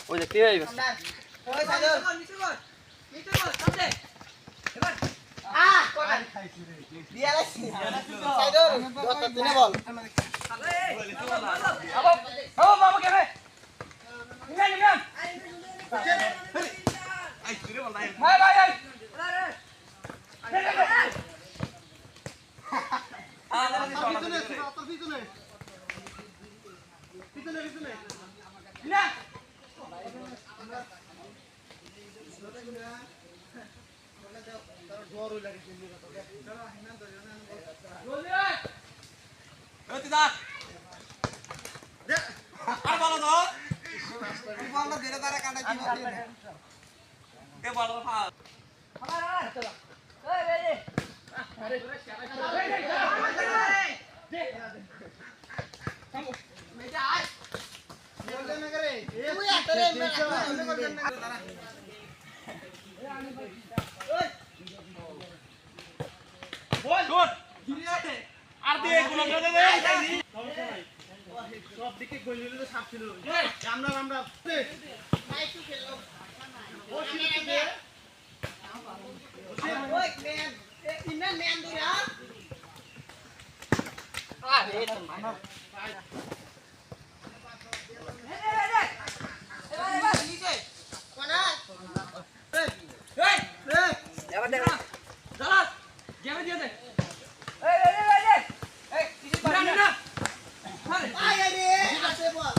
ওই দেখতে পাই বাস ওই সাইডর নিচে বল সামনে এবার কোন খাইছি রে দিয়ালাছি সাইডর যত দিনে বল বাবা বাবা কে রে নিমেন নিমেন আই তুই বল নাই ভাই ভাই আই পিছনে না সব দিকে গোল দিলে তো সাপ ছিল আমরা আমরা একটু খেলো ও শিখে ওই ম্যান ইন্না ম্যান দুরা আরে তো মানো এবার নিচে কোনা এই এই এবার দেখ দাঁড়া গেমে দিয়ে দে এই কিছু পারি না আয় রে আসে বল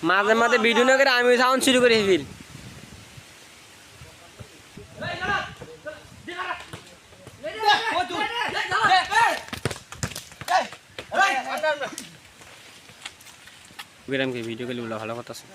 মাঝে মাঝে ভিডিও না করে আমি সাউন্ড শুরু করে ফেল বিরাম কি ভিডিও করলে ভালো কথা আছে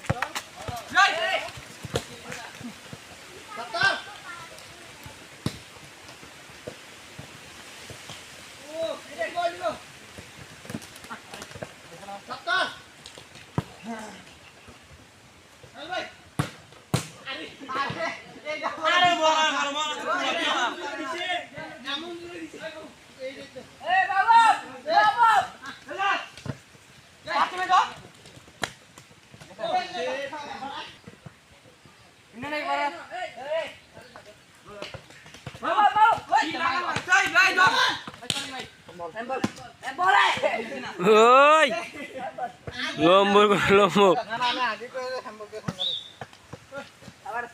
ওই লম্বর লম্ব না না না আগে করে হ্যামবার্গ খাওয়া আবার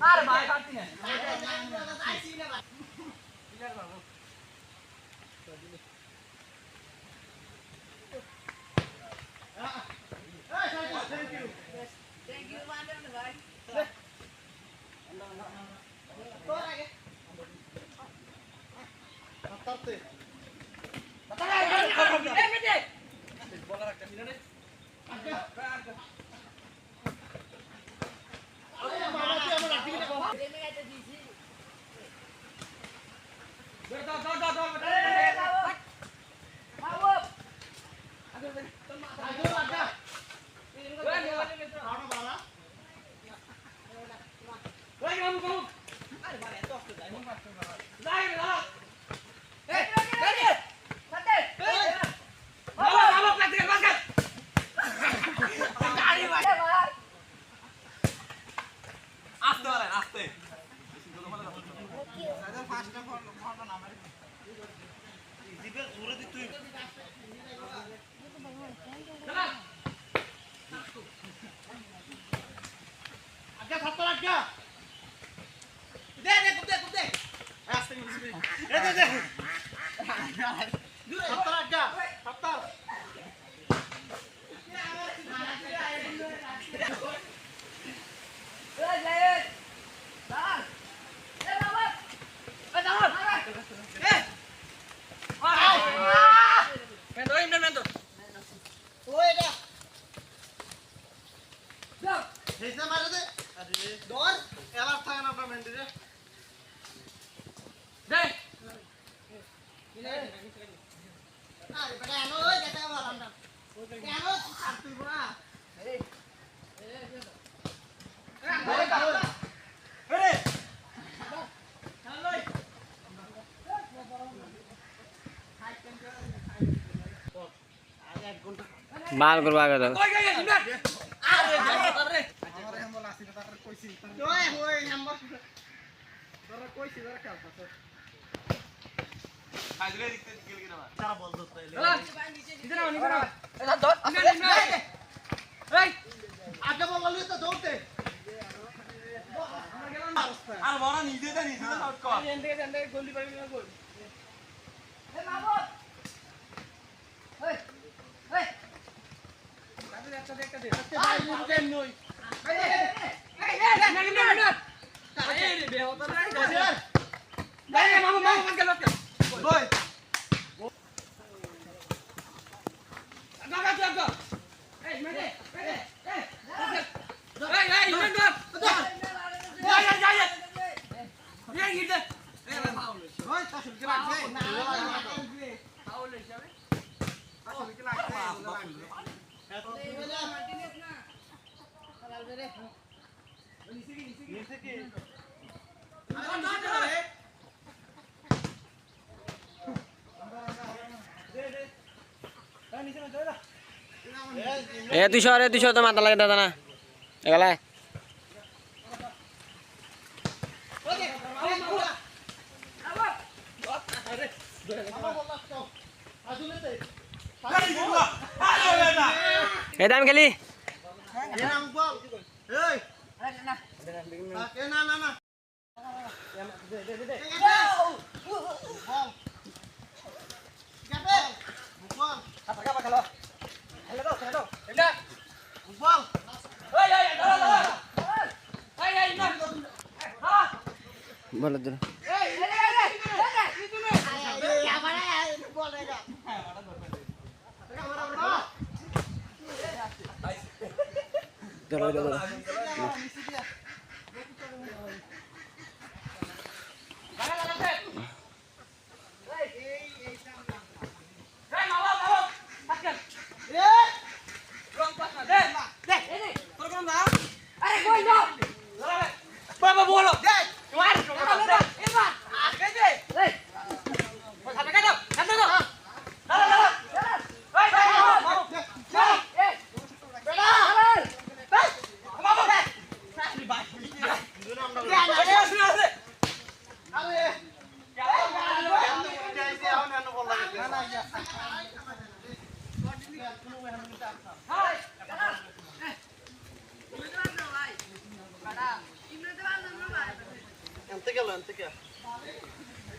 আর ভাই কাটতি না বার করবা আগে দাও তুই শহর তো মাথা লাগে দাদা না এগুলা এটা আমি খেলি বলো দূর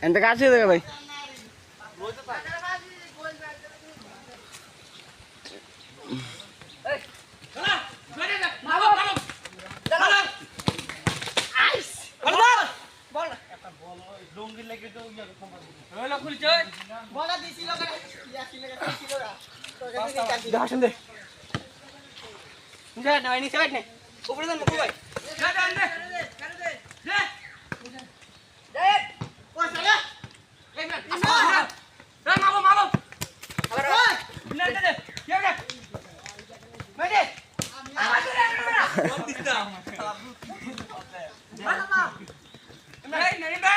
এনতে কাছে দেবে ভাই বলা দিছিল করে ইয়া ছিল না তোর কাছে নিকাল আসেন দে যা না নিচে বাইঠ নে উপরে যান মুকু ভাই যা যা দে দে দে দে ও সালা এই না রে মারো মারো আবার ওই না দে দে কে দে ভাই দে আমার দে না কোন দিতা মারো মা এই নাই না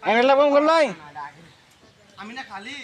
আমি লাভ করলাই আমি না খালি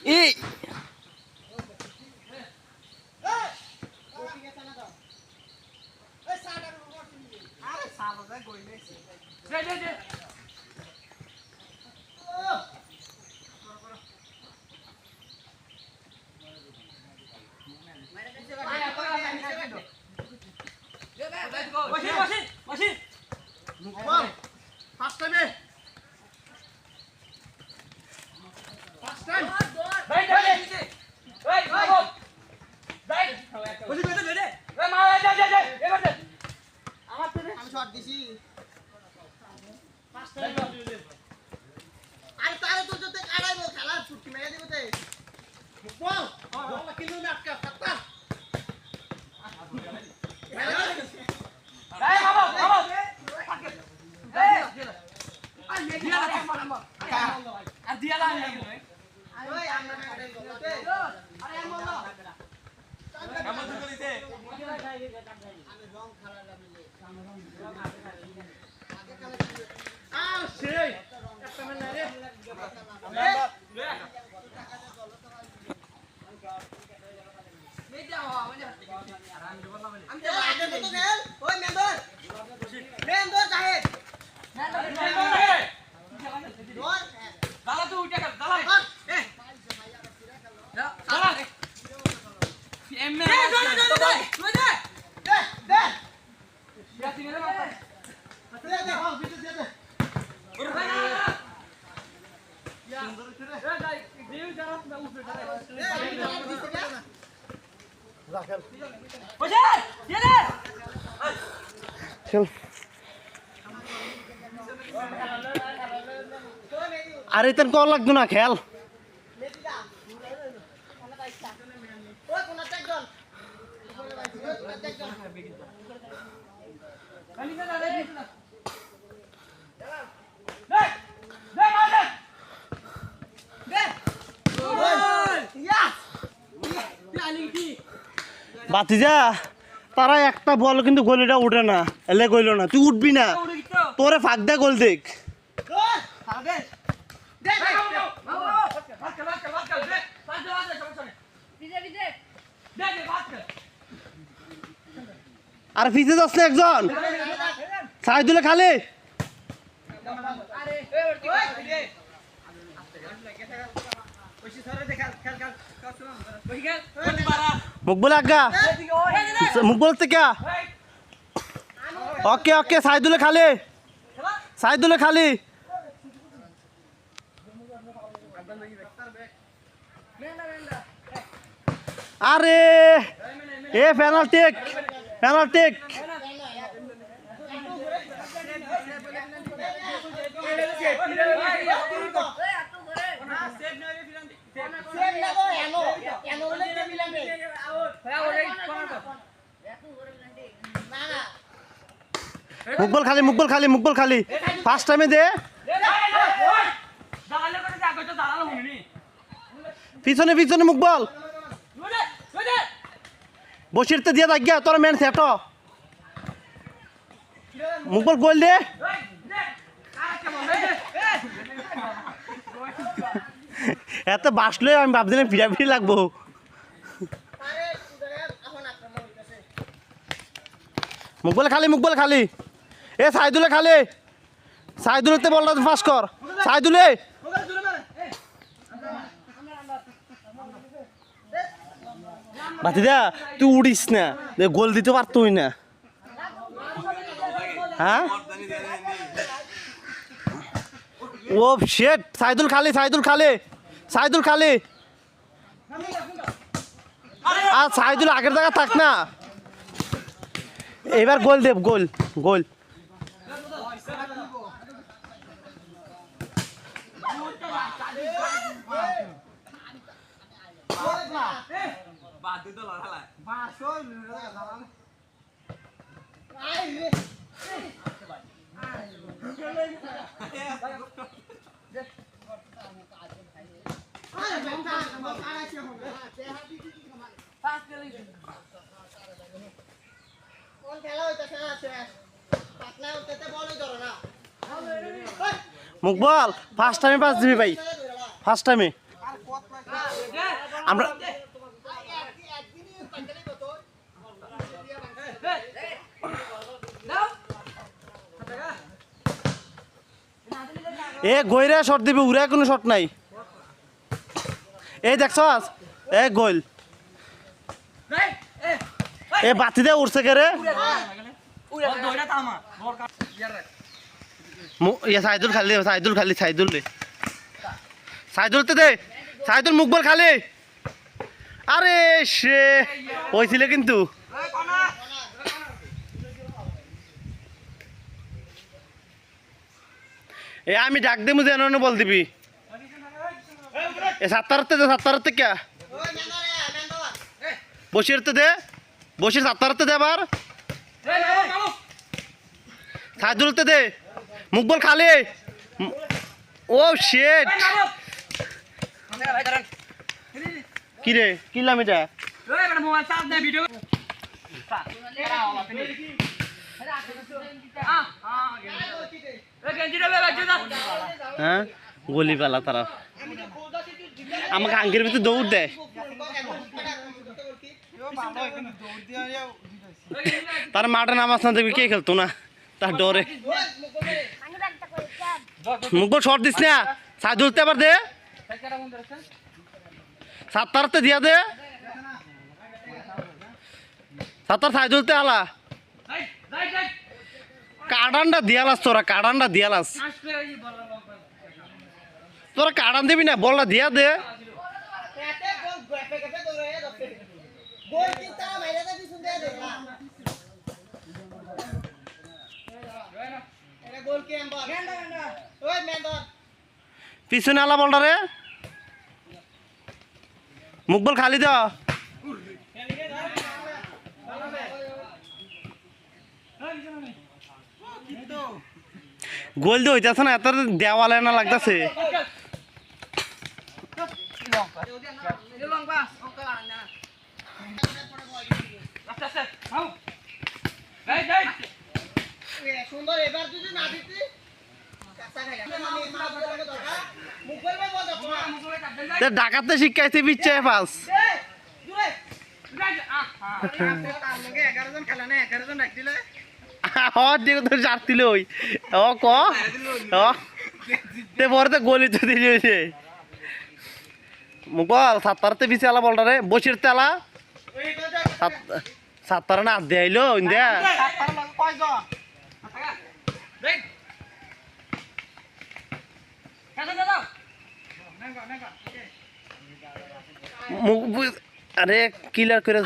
এই আমি শট দিছি আর তারে তো যতে কাড়াইবো খেলা ছুটি মেরে দিব তে বল বল কিন্তু না আটকা সাতটা এই বাবা বাবা এই আর মে দিয়া না মারব আর দিয়া না ওই আমরা কাড়াই বলতে আরে এম বল কেমন করিতে আমি রং খেলা লাগলে সেই একটা মেলা রে খেল আরে তেন কল লাগতো না খেল বাতিজা তারা একটা বল কিন্তু গোলিটা উঠে না এলে কইল না তুই উঠবি না তোরে ফাঁক দে গোল দেখ আর ফিজে যাস না একজন সাইদুলে খালি মুকবুল আজ্ঞা মুকবুল থেকে ওকে ওকে সাইদুলে খালি সাইদুলে খালি আরে এ পেনাল্টি পেনাল্টি মুকবল খালি মুকবল খালি মুকবল খালি ফার্স্ট টাইমে দে পিছনে পিছনে মুকবল বসিরতে দিয়ে দেখ গিয়া তোর মেন সেট মুকবল গোল দে এত বাসলে আমি ভাবছিলাম ফিরাফিরি লাগবো মুকবল খালি এ সাইদুলে খালি সাইদুলেতে বলটা পাস কর সাইদুলে বাতিদা তুই উড়িস না গোল দিতে পারতই না হ্যাঁ ও শেট সাইদুল খালি আর সাইদুল আগের জায়গা থাক না এবার গোল দেব গোল গোল মুকবল ফার্স্ট টাইমে পাস দিবি ভাই ফার্স্ট টাইমে আমরা এ গইরা শট দিবি উড়া কোনো শট নাই এই দেখছস এ গোল এ বাতি দে উড়ছে কে রে ইয়া সাইদুল খালি সাইদুল দে সাইদুল মুকবল খালি আরে সে হইছিল কিন্তু এ আমি ডাক দেবো যেন বল দিবি এ সাত্তারতে কে বসিরতে দে বসির সাত্তারতে দে আবার সাইদুলতে দে মুকবল খালি ও শেট কি রে কিলাম এটা হ্যাঁ গলি পালা তারা আমাকে আঙ্গের ভিতরে দৌড় দেয় তার মাঠে নামাজ না দেখবি কে খেলতো না তার ডরে মুখ শর্ট দিস না সাইদুলতে আবার দে সাত্তারতে দিয়া দে সাত্তার সাইজুলতে আলা কাডানটা দিয়ালাস তোরা কাডানটা দিয়ালাস তোরা কাডান দিবি না বলটা দিয়া দে পিছনে আলা বলটা রে মুখ বল খালি দাও গোল দিয়ে হইতেছে না এত দেওয়ালে না লাগতেছে সুন্দর এবার যদি না দিতি ডাকাতে শিক্ষাইতে বিচ্ছে পাস 11 জন খেলা না 11 জন রাখ দিলে চারতিল ওই ক পরে তো গলি তো দিয়েছে মুগল সাত্তারতে বিছে আলা বলটা রে বসির তেলা সাত্তার না আধে আইলো ইন্দিয়া আরে কিলার করে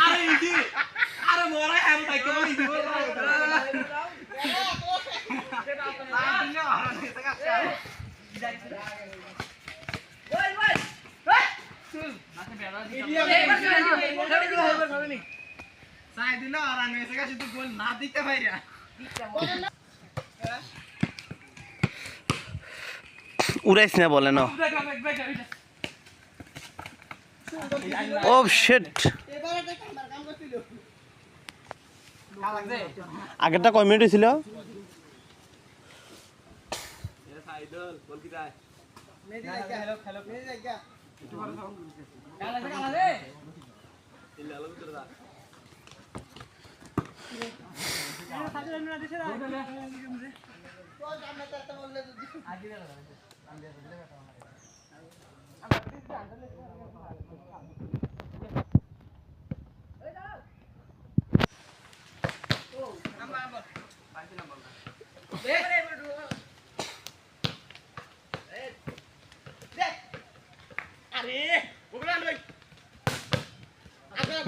উড়াইছ না বলে না ও শিট আগেরটা কয় মিনিট ছিল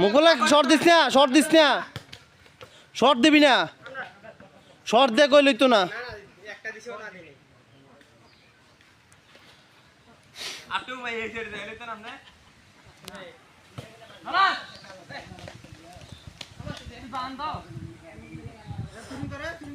মুকুল শর্ট দিস না শর্ট দিবি না শর্ট দিয়ে কই লইতো না একটা দিছে ওটা দিনি আটু ভাই এই সাইডে যাইলে তো নামনে বান্ধ তুমি করে তুমি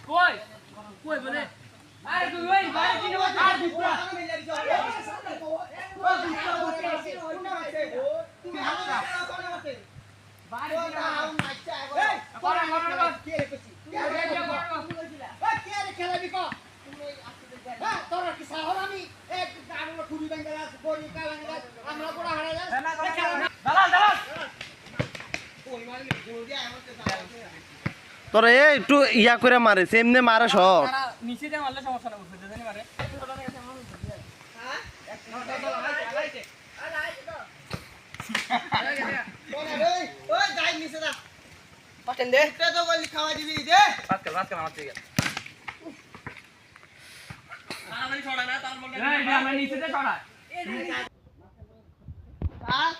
কর তোরা একটু ইয়া করে মারে সেমনে মারে শর্ট নিচে যা মারলে সমস্যা না বুঝতে জানি মারে ওই যাই নিচে দা পাটেন দে এটা তো গলি খাওয়া দিবি দে পাঁচকাল আমার থেকে আমি ছড়া না তার বললে এই আমরা নিচে দে ছড়া আর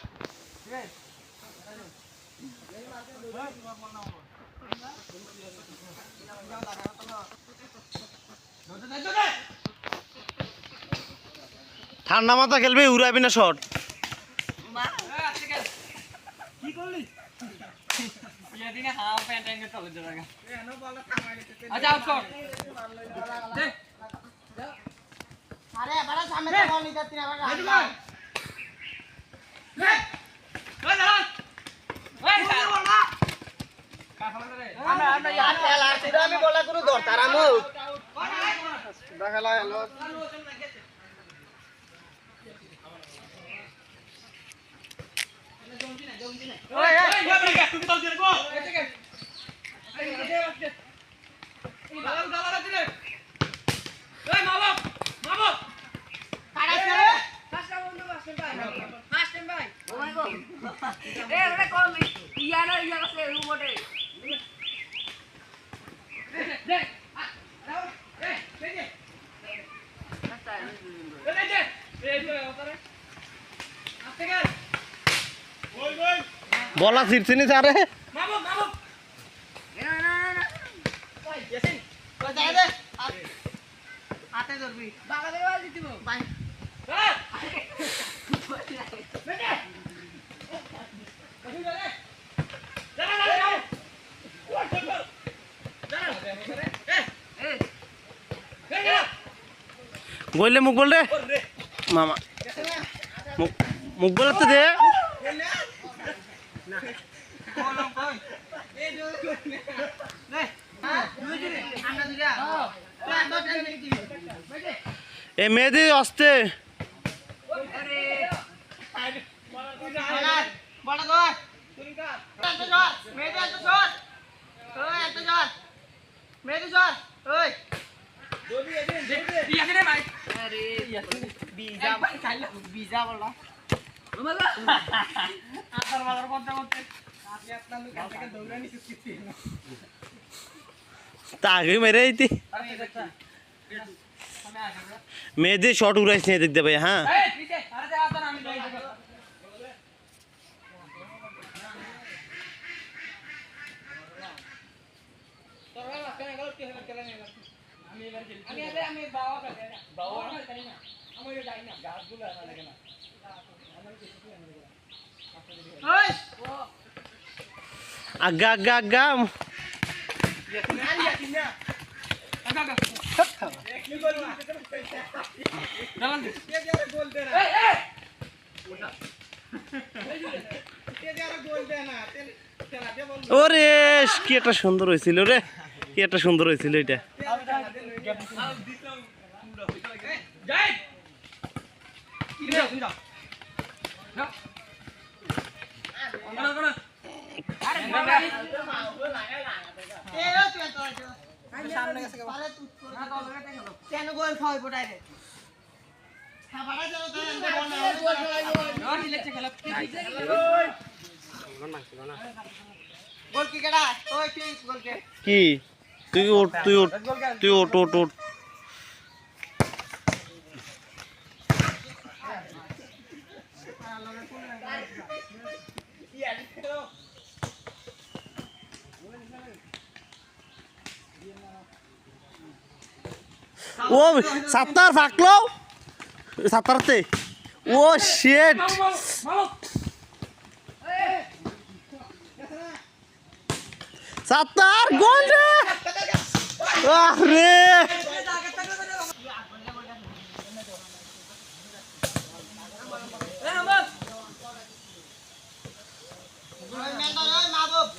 ঠান্ডা মাথা খেলবে উড়াবি না শর্ট কি করলি যেদিনে হাও প্যান্ট এনে চলে যাবে এনো বল থামাই দিতে আচ্ছা আউট কর দে আরে বড় সামনে তো বল নিতে তিন আবার হেডু বল লে ওই দাঁড়া ওই বলনা আমরা আর খেলা আছে আমি বলা করে ধরতার আমু দেখালা হলো ওই ওই তুমি তো দিয়ে গো দাঁড়া দিলে ওই মাবক কাটাইছে ফাস্ট বন্ধু ফাস্ট ভাই এ রে কোন ইয়া আছে রুমোটে দে দাও এ দে আচ্ছা এই যে ওটারে আস্তে কর বলা ছিড়ছিনি স্যারে মাবক না ওই জেসিন কই যাই দে হাতে ধরবি বাবা দেওয়া দিতিব ভাই বললে মুখ বল রে মামা মুখ বলাতে দে বলম কই এই দুই নে দুই দিন আমরা দুইটা তুই আগে টেনশন দিবি এ মেয়েদি আসতে বড় কর এত জোর মেয়েদের এত জোর ওই এত জোর মেয়েদের জোর ওই ইয়াসিন ভাই বিজা বিজা বলো মামা আসার বাজার করতে আপনি আপনার লোক থেকে দৌড়ে নিতে কিছি তা আগে মেরে আইতি মেয়েদি শর্ট উড়াইছে দেখতে ভাই হ্যাঁ এই পিছে আরে যা আসেন আমি যাই আমি বাবা কাছে বাবা কাছে না আমি যাই না গাছগুলো না লাগে না ওই আজ্ঞা আজ্ঞা আজ্ঞা আগা আগা কি করবা দাঁড়ান কে যারা গোল দে না এই এই কে যারা গোল দে না খেলা দে বল ওরে কি একটা সুন্দর হয়েছিল রে কি একটা সুন্দর হয়েছিল এটা যাই কি রে তুমি যাও যাও না আরে বাবা এ রে তুই তো সামনে গেছে পারে তুই না তো ওটা দেখো কেন গোল খাওয়াই পড়াই রে খাবারে যাও তো না নিলেছে খেলা গোল কি কেডা ওই কি গোল কে কি তুই ওঠ তুই ওঠ তুই ওঠ ওঠ ওঠ ও সাত্তার ফাকলো সাত্তারতে ও শিট মামু সাত্তার গোল রে আরে ওই মেন্ডর ওই মাহবুব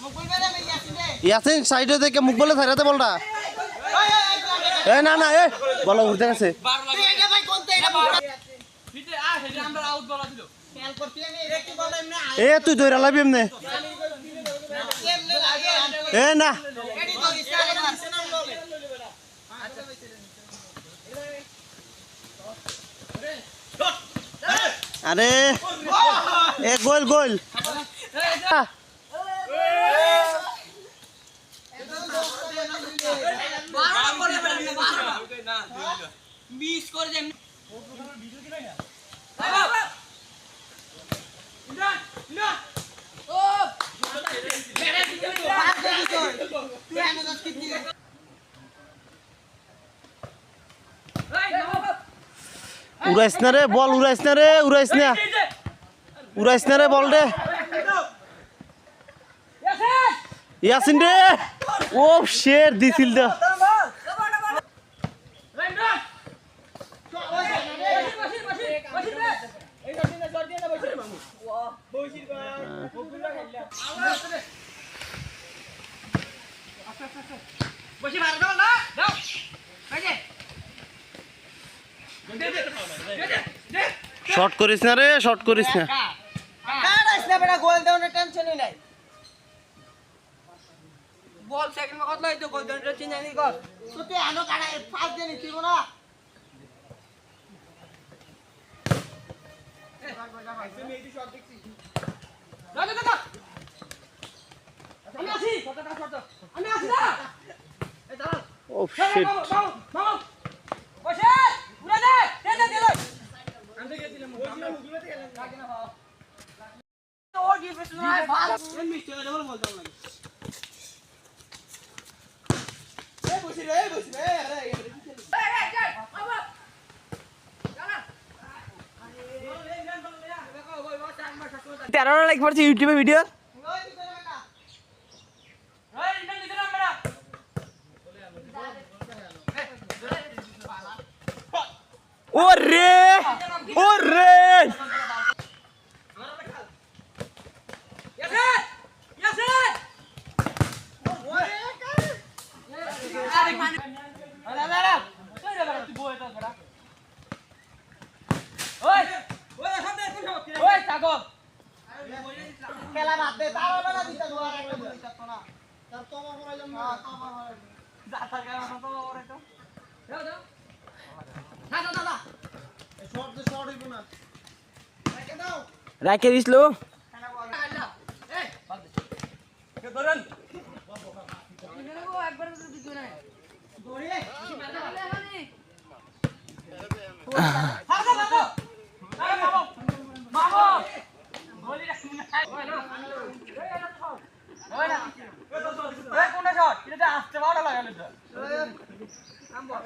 মুখ বলবে রে মেয়ে আসিনে ইয়াসিন সাইডে থেকে মুখ বলে ছাড়াতে বলটা ওই এ না না এ বলো উঠতে গেছে তুই এটা ভাই কোনতে এটা পিছে আ হেডে আমরা আউট বলা ছিল খেয়াল করতে নেই রে কি বলে এমনি এ তুই দৌড়া লাবি এমনে এমনি লাগে এ না এডি তো ইসরায়েল আছে না বলে আরে এ গোল গোল মিস করে দেন তুই এনে দস কি দিলে উড়াইছ না রে বল, উড়াইছ না রে, উড়াইছ না, উড়াইছ না রে বল রে। ইয়াসিন রে, ও শের দিছিল তো। শর্ট করিস না রে, শর্ট করিস না। গোল দেওয়ার টেনশনই নাই। বল সেকেন্ড কত লাইতো গোল দেওয়ার টেনশন নাই গল। সুতে আনো কাটা ফাস্ট দিয়ে নিতিব না। আমি আসি না। ও শিট, বসে উড়া দে দে লই। আমি গেছিলাম ওর ডিফেন্স নাই ভালো। এম মিস্টেক ডবল বল দাও লাগে। বসি রে আরে বাবা জানা 13 লাইক পড়ছে ইউটিউবে ভিডিও। ওরে ওরে খেলা বাদ দে তার বেলা দিতে দুয়ার একটা দিতে তো না তার তোমা পড়াইলাম না তোমা যা তার গায় না তোমা পড়াইতো দাও দাও না না শর্ট হইব না রেখে দাও রাখে দিছলো খানা বল এই বাদ দে কে ধরেন একবার দিতে না দড়ি হারগা বাবু আরে বাবু বাবু গোলি রাখ তুমি ওই না ওই না এই কোনটা শট এটা আসতে ভালো লাগালো তো নাম বল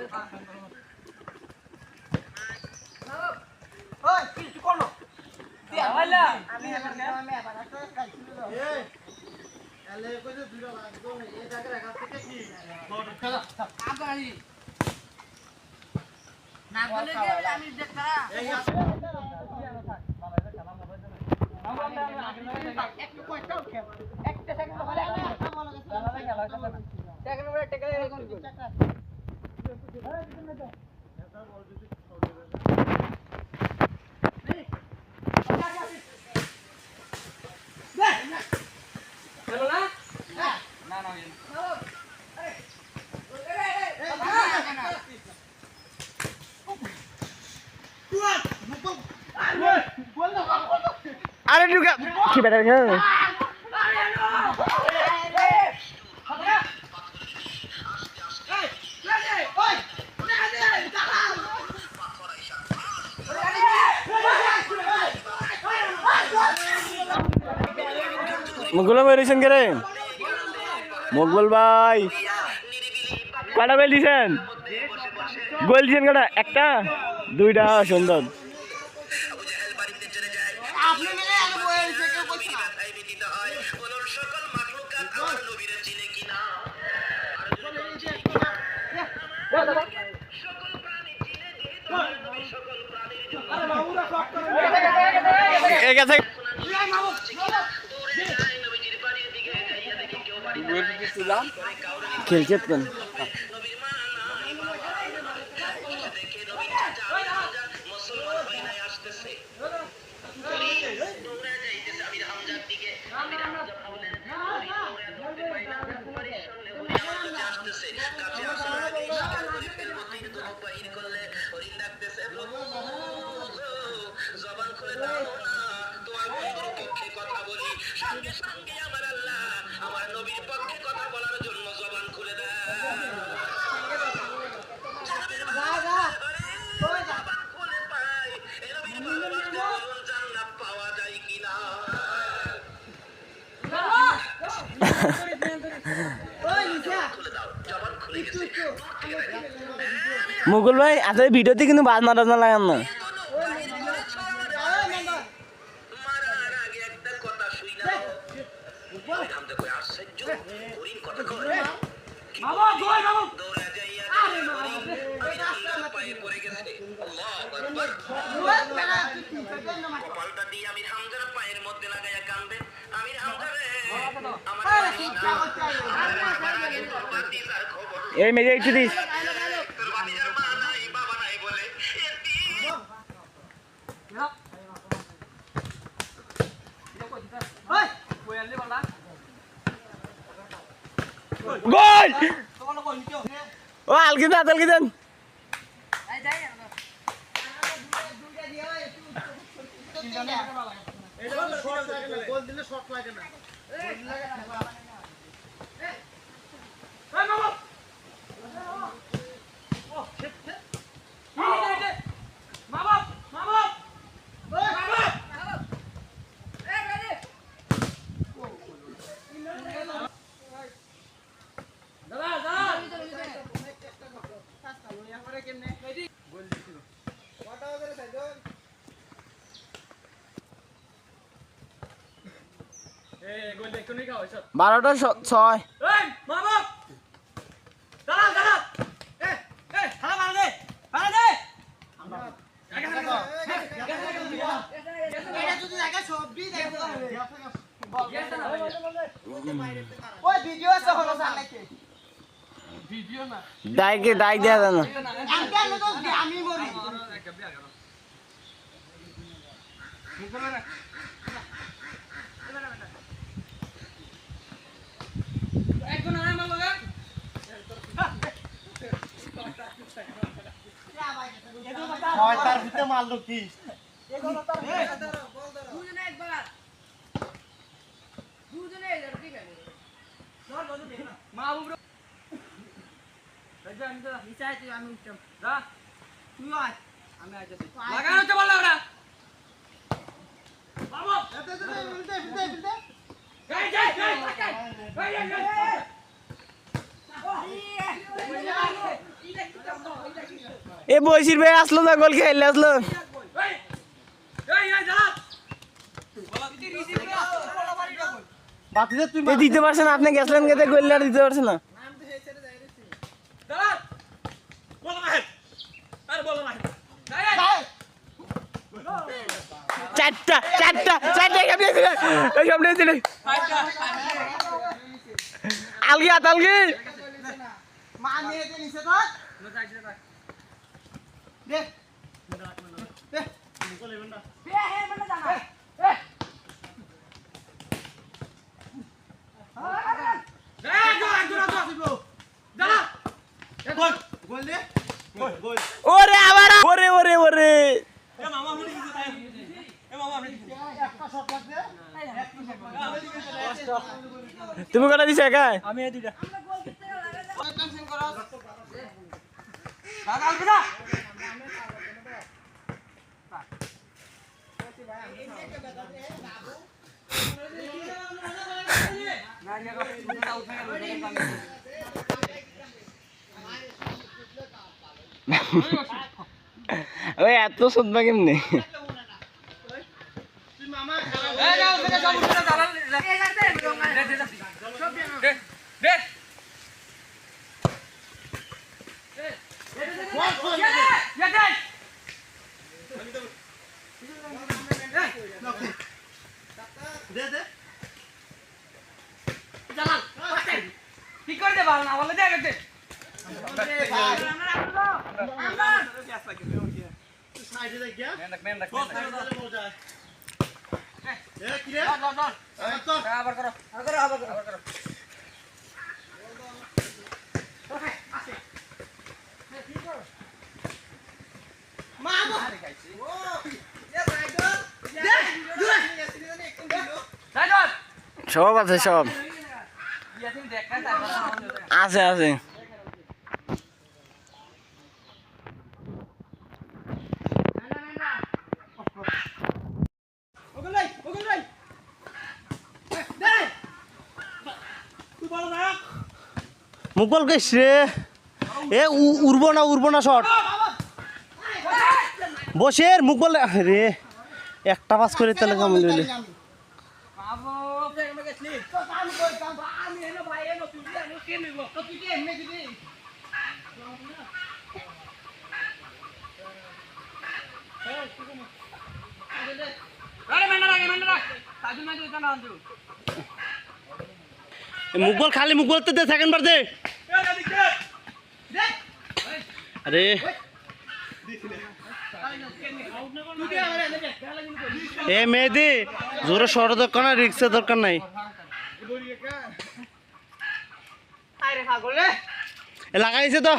ওই কি করলো দিয়া হইলা আমি আবার আসতে কাইছিল এই এলে কইছে দুটো লাগতো এই জায়গায় কাছ থেকে কি খেলা আগাড়ি না বলে কি আমি দেখতা এই একটু কয়টাও খেল একটা সেকেন্ড হলে সেকেন্ড বলে টেকে আরে ঢুকা কি বেটা হ্যাঁ মকবুল ভাই রইছেন কে রে মকবুল ভাই কটা গোল দিছেন কটা একটা দুইটা সুন্দর আপনি মিলে আমি বইছে কেউ কইছে না খেলছে কোন মুকুল ভাই আসলে ভিডিওতে কিন্তু বাজনা টাজনা লাগান না মামা গোল মামা আরে কপালটা দিয়ে আমি হামজার পায়ের মধ্যে লাগাইয়া কান্দে আমি হামজারে এই মেয়ে একটু দিস মা নাই বাবা নাই বলে গোল ও আলকি দেন গোল দিলে শর্ট লাগে না বারোটা ছয় ওই ভিডিও আছে হলো নাকি দায় দেয়া যায় না আমি তো আমি মরি তার ভিতরে মারলো কি এ বয়সির ভাই আসলো না গোল খেলে আসলো বাতিতে তুই এ দিতে পারছেন আপনি গেছিলেন কেটে গোল আর দিতে পারছেন না চারটা সামনে দিলেন ওই সামনে দিলেন আলগি মা নিয়ে নিছে থাক দে দে গোল দে গোল ওরে আবার ওরে একটা শট লাগবে তুমি কটা দিছো একা আমি এই দুইটা টেনশন করো ওই এত শুনবা কেমনি তুই মামা দে দে ঠিক করে দে ভালো না বলে দে দে সাইডে দেখ গিয়া মেন রাখ মজা এ কি রে আবার করো সব আছে সব আছে মুকবল গেছ রে এ উড়বো না শট বসের মুকবল রে একটা পাস করে তাহলে কেমন লইলে আমি কই কাম আমি এনো ভাই এনো তুই তুই কি এমনি দিবি মুকবল খালি মুকবল তো দে সেকেন্ড বার দে আরে এ মেহেদি জোরে শর্ট দরকার না রিক্সের দরকার নাই আরে পাগল রে এ লাগাইছে তো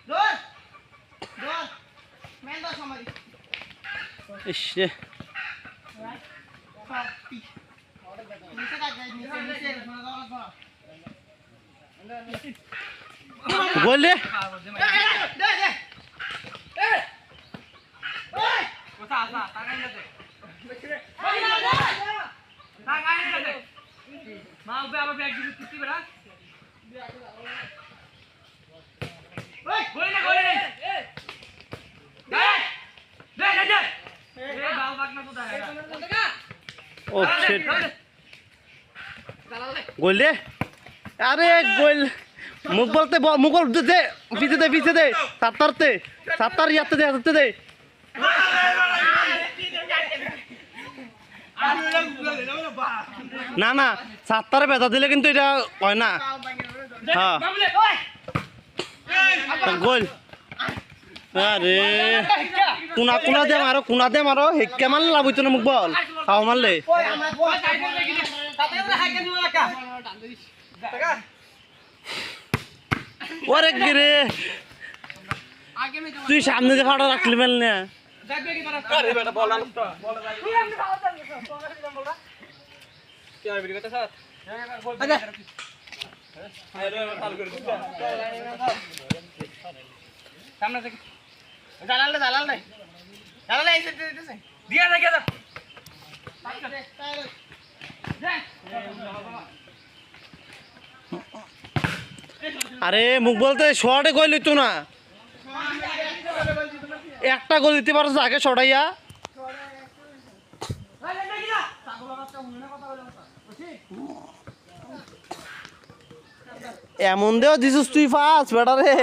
দৌড় দৌড় মেন দা সমারি ইস রে নিচে কাট যাই নিচে নিচে শোনা দাও না গোল দে দে দে ও শিট গোল দে আরে গোল মুখ বলতে মুগল দে পিছে দে সাত্তার ইয়াতে দে না না সাত্তারে বেজা দিলে কিন্তু এটা হয় না হ্যাঁ গোল আরে কোনা দে মারো হেক্কে মারলে লাভ হইতো না মুখ বল খাও মারলে ওই আমরা ওই তাতে আমরা হাইকে দিও না কা ওরে গিরে তুই সামনে যে ফাটা রাখলি মেল না আরে মুখ বলতে শর্টে গোল হইতো না একটা গোল দিতে পারছ আগে ছড়াইয়া এমন দেও দিছিস তুই ফাস্ট বেটা রে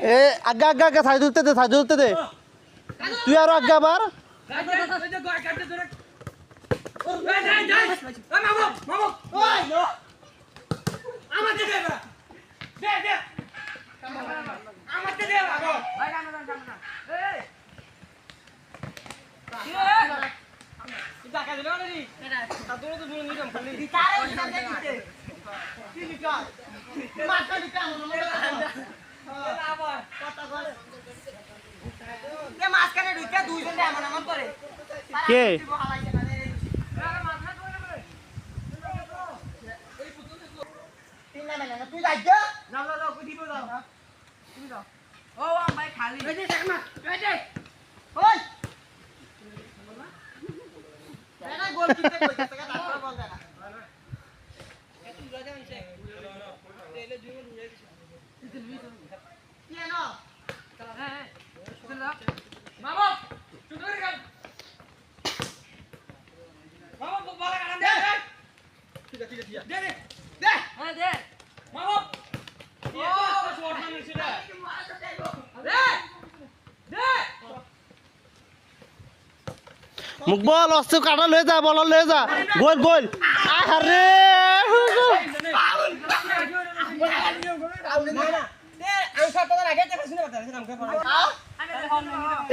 এ আগে সাইড ধরতে দে তুই আরো আগে আবার মাঝখানে ঢুকে দুইজন এমন এমন করে কে তুই যাই যাও দিব যাও তুমি যাও ও ভাই খালি এই যে দেখমা এই যে ওই এটা গোল কিনতে কইতে টাকা তারপর বল দেখা তুই যা যাও নিচে তেলে জুড়ে ঢুকে দিছ কি এনো চল হ্যাঁ চল যা মামা তুই ধরে গেল মামা বল কাটান দে ঠিক আছে দে দে হ্যাঁ দে মামা মুখ বল অস্ত্র কাটা লয়ে যা বল লয়ে যা গোল আরে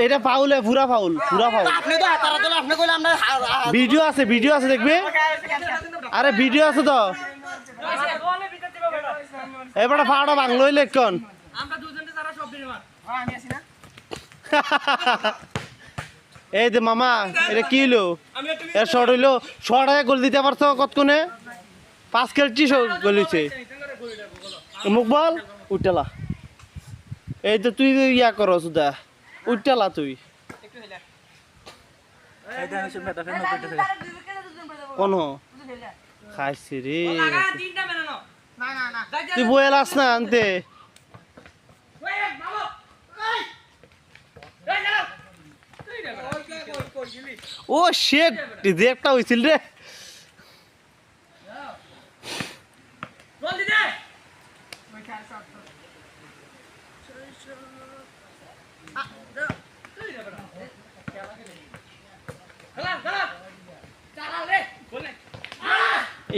এটা ফাউল পুরা ফাউল ভিডিও আছে দেখবি আরে ভিডিও আছে তো এবারে ফাড়া বাংলো লেখন আমরা দুজনে যারা সব দিন আমি আসি না এই যে মামা এটা কি হইলো এর শর্ট হইলো শর্ট আগে গোল দিতে পারছো কতক্ষণে 5 খেলছি গোল হইছে মুখ বল উঠলা এই তো তুই ইয়া করো সুদা উঠলা তুই কোন খাইছি রে তুই বয়েল আস না আনতে ও শেট যে একটা হইছিল রে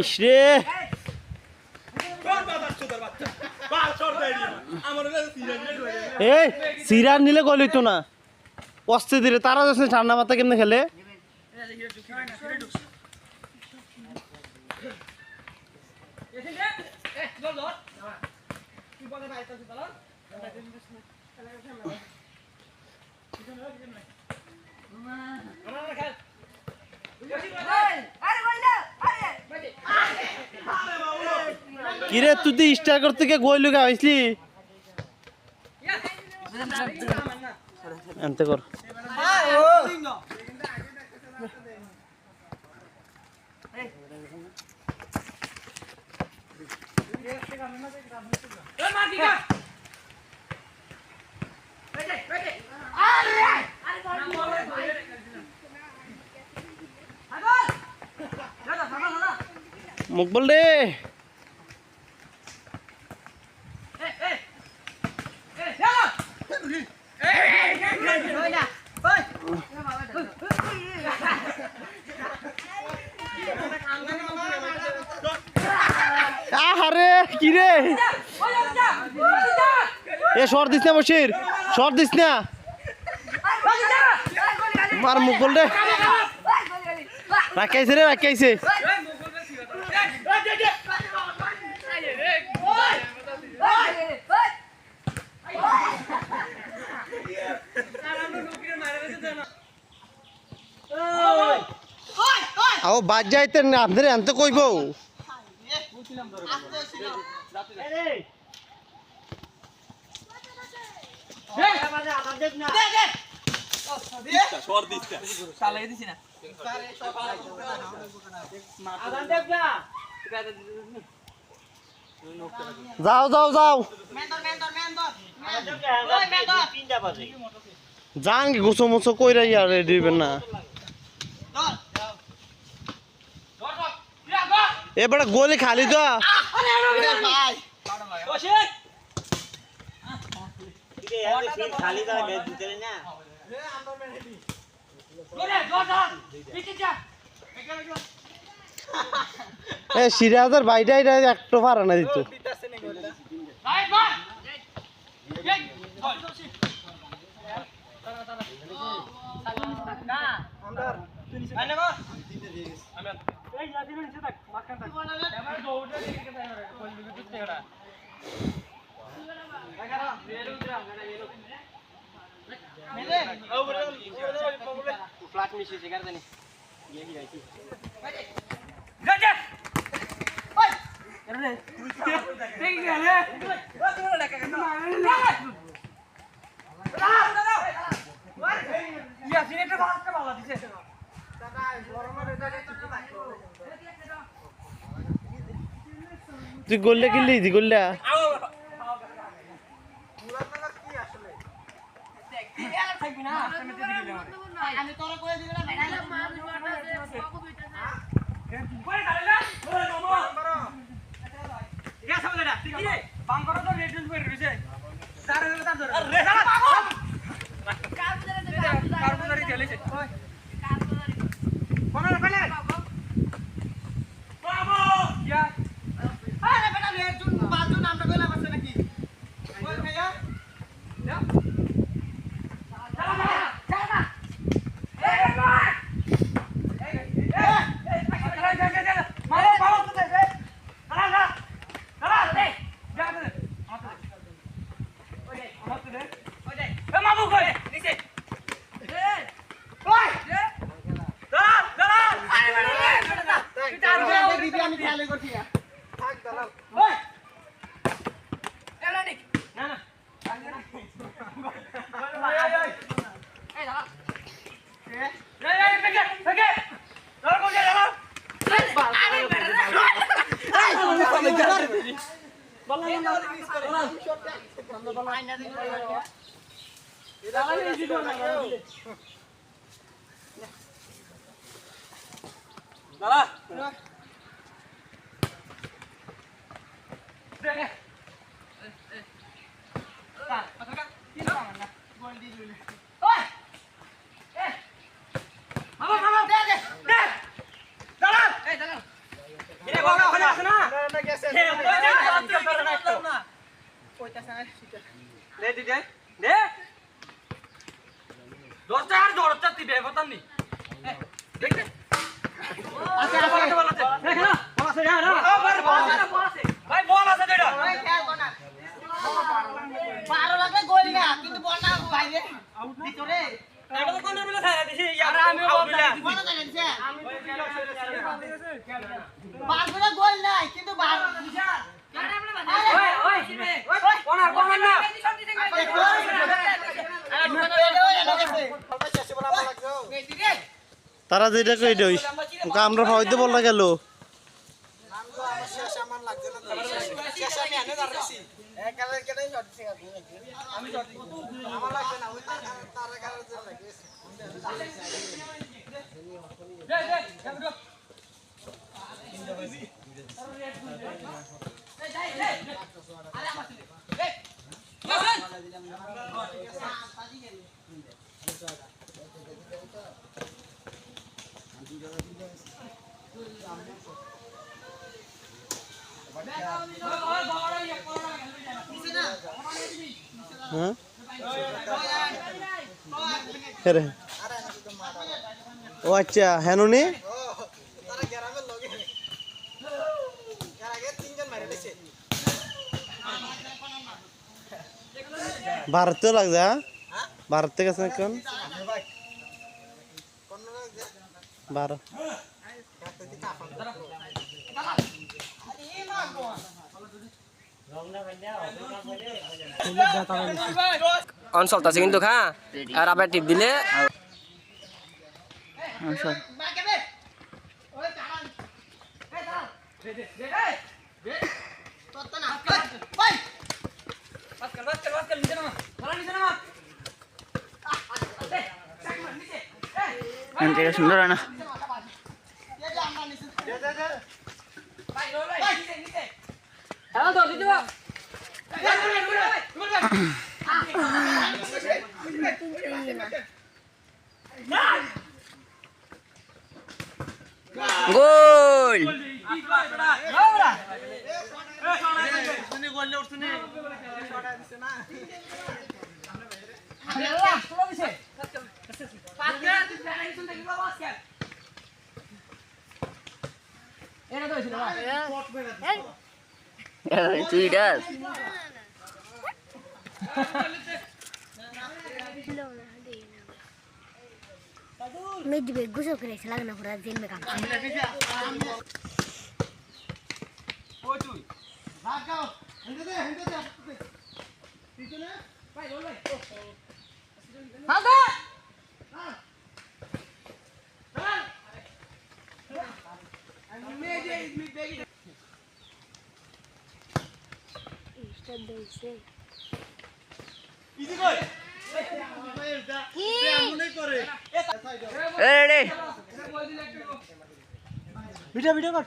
ইস রে এই সিরার নিলে গোল হইতো না পস্তে দিলে তারা যাচ্ছে ঠান্ডা মাথা কেমনে খেলে কিরে তুই তো স্টার করতে গিয়ে গোল লুকা হইছলি এনতে কর মুখ বল রে আরে কি রে এ শর্ট দিস না বসির শর্ট দিস না মার মুখ বল রে রাখাইছে রে রাখাইছে আও বাদ যাইতে না আপনাদের এনতে কইব যাও যাও যাও যান কি গোসো মোসো কইরা ইয়ার দিবেন না এবারে গোলি খালি তো সিরাজের বাইটাই একটু পারে না দিত তুই গোল্লা কিনলি দি গোল্লা Oi! বারো লাগলে গোল না কিন্তু বল না বাইরে ভিতরে বারগুলো গোল নাই কিন্তু তারা যেটা কই দই আমরা হয়তো বলা গেল হ্যাঁ ও আচ্ছা হ্যাঁ নি ভারতেও লাগছে হ্যাঁ ভারত থেকে আছে কোন 12 অন চলতেছে কিন্তু হ্যাঁ আর আবার টিপ দিলে সুন্দর হয় না গোল চুইটাস Medio gusto que se la gana por el me campo. Video কর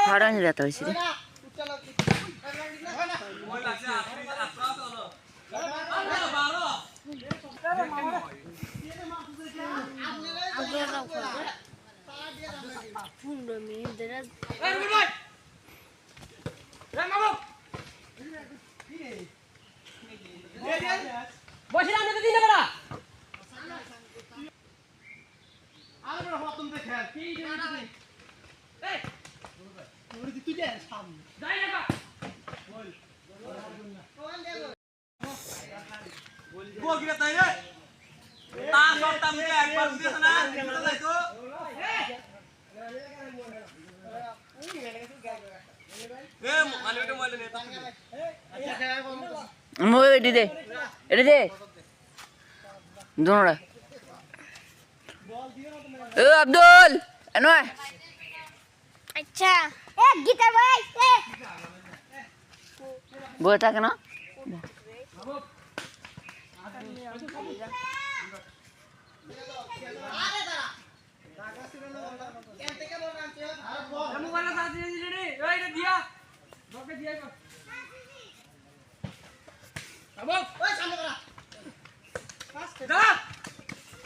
হারান যেতে হয়েছে এটা দে दोनों ए अब्दुल एनवाय अच्छा ए गिटार भाई ए बोलता क्या ना মোবাইল সাথে দিয়ে দিলি রে এই রে দিয়া বকে দিয়া কর আবো ওই সামনে করা যা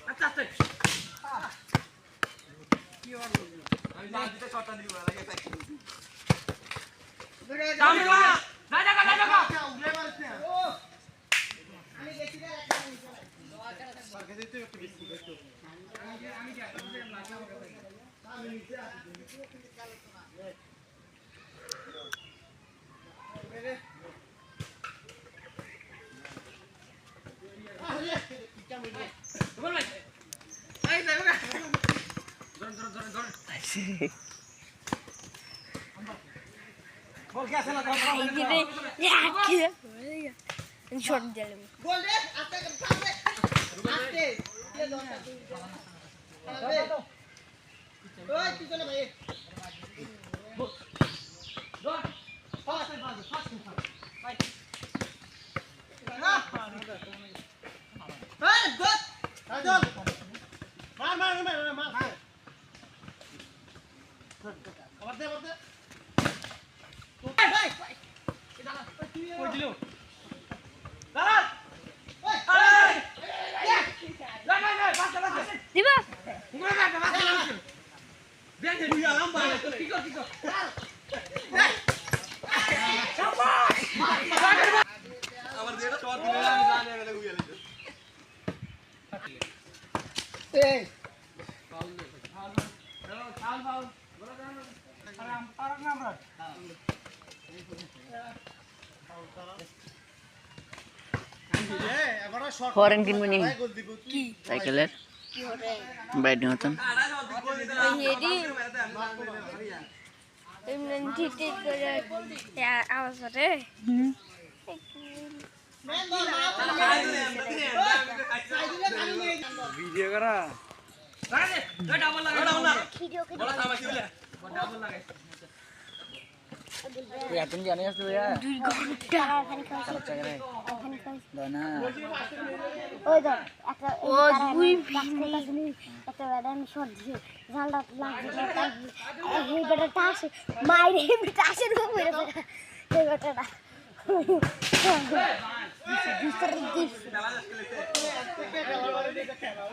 আচ্ছা আচ্ছা আমি না দিতে শটটা দিব লাগে তাই সামনে যা যা যা উড়ে মারছ না ও আমি গেছি রে একটা নিচে মার্কে দিতে একটু বেশি একটু আমি কি আমি নিচে আসি বল ভাই এই দেখো ধর বল কে আছে না ধর শর্ট দিলাম বল রে আস্তে সামনে আস্তে কে দরকার ওই কি করে ভাই ধর ফাস্ট ভাই না এই গুড রাজন মার আবার দে ভাই কই দিল দাঁড়া ওই না বাচ্চা দিবা ঘুরে না বাচ্চা বেন দে দুই আলাম ভাই কি কর আমার দেটা শট দিলে আমি জানি এখানে গুইয়া লিখে এই फॉरेन किन बनी साइकिल बैठने होता হেডি এমনি ঠিক ঠিক করে আওয়াজ করে ভিডিও করা আরে দে ডাবল লাগা ভিডিও কে বলা থামা কি বলে ডাবল লাগাই यार तुम जाने से यार 2 ঘন্টা খালি খালি খালি दोना ওই দাও একটা ওই দুই ভিনি একটা বাদাম শর্ট দিয়ে জালটা লাগছে এই বেটা টাস মাইরে টাসের উপর মেরে ফেলে এই বেটাটা বিস্তার দিস খেলা